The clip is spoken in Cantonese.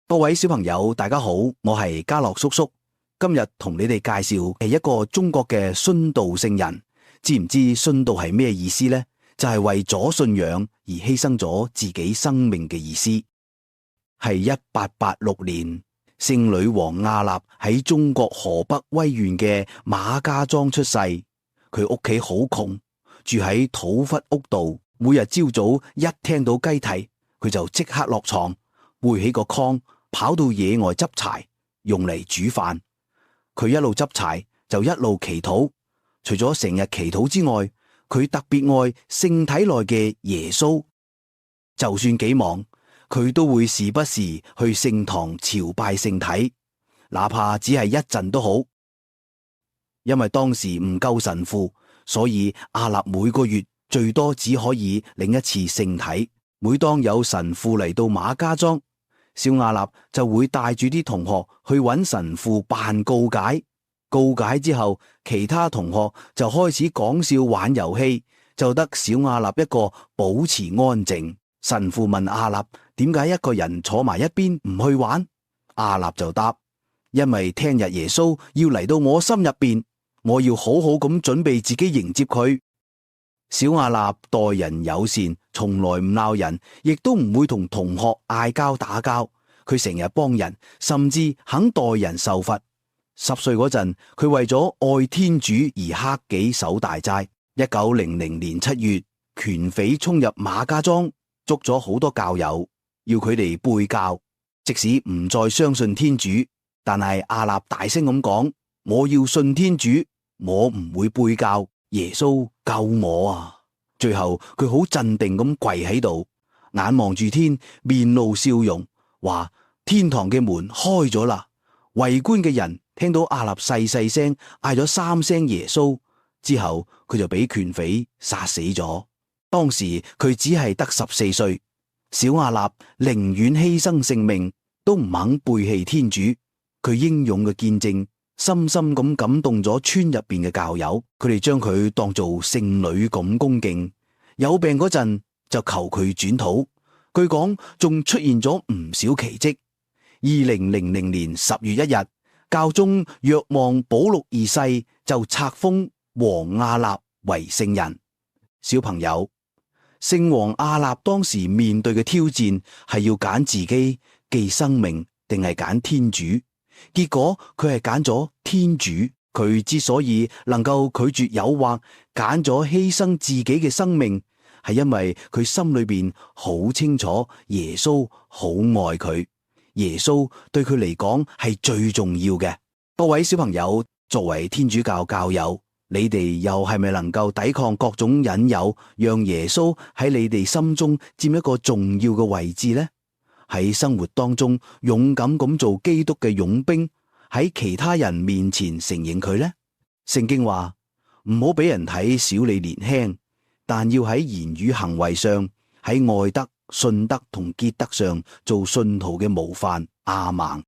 各位小朋友，大家好，我係嘉樂叔叔。今日同你哋介紹係一個中國嘅殉道聖人。知唔知殉道係咩意思呢？就係為咗信仰而犧牲咗自己生命嘅意思。係1886年，聖女王亞納喺中國河北威縣嘅馬家莊出世。佢屋企好窮，住喺土窟屋度。每日朝早一聽到雞啼，佢就即刻落床，背起個筐，跑到野外執柴，用嚟煮飯。佢一路執柴就一路祈禱。除咗成日祈禱之外，佢特別愛聖體內嘅耶穌。就算幾忙，佢都會時不時去聖堂朝拜聖體，哪怕只係一陣都好。因為當時唔夠神父，所以亞納每個月最多只可以領一次聖體。每當有神父嚟到馬家莊，小亞納就會帶住啲同學去揾神父辦告解。告解之後，其他同學就開始講笑玩遊戲，就得小亞納一個保持安靜。神父問亞納點解一個人坐埋一邊唔去玩，亞納就答：因為聽日耶穌要嚟到我心入邊，我要好好咁準備自己迎接佢。小亞納待人友善，從來唔鬧人，亦都唔會同同學嗌交打交。佢成日幫人，甚至肯代人受罰。10歲嗰陣，佢為咗愛天主而克己守大齋。1900年7月，拳匪衝入馬家莊，捉咗好多教友，要佢哋背教。即使唔再相信天主，但係亞納大聲咁講：我要信天主，我唔會背教。耶穌救我啊！最後佢好鎮定咁跪喺度，眼望住天，面露笑容，話天堂嘅門開咗啦。圍觀嘅人聽到亞納細細聲嗌咗3聲耶穌之後，佢就俾拳匪殺死咗。當時佢只係得14歲，小亞納寧願犧牲性命都唔肯背棄天主。佢英勇嘅見證深深咁感動咗村入邊嘅教友，佢哋將佢當做聖女咁恭敬。有病嗰陣就求佢轉禱，據講仲出現咗唔少奇蹟。2000年10月1日，教宗若望保祿2世就冊封王亞納為聖人。小朋友，聖王亞納當時面對嘅挑戰係要揀自己寄生命定係揀天主。結果佢係揀咗天主。佢之所以能夠拒絕誘惑，揀咗犧牲自己嘅生命，係因為佢心裏邊好清楚耶穌好愛佢，耶穌對佢嚟講係最重要嘅。各位小朋友，作為天主教教友，你哋又係咪能夠抵抗各種引誘，讓耶穌喺你哋心中佔一個重要嘅位置呢？喺生活當中勇敢咁做基督嘅勇兵，喺其他人面前承認佢呢？聖經話唔好俾人睇小你年輕，但要喺言語行為上，喺愛德、信德同潔德上做信徒嘅模範。阿們。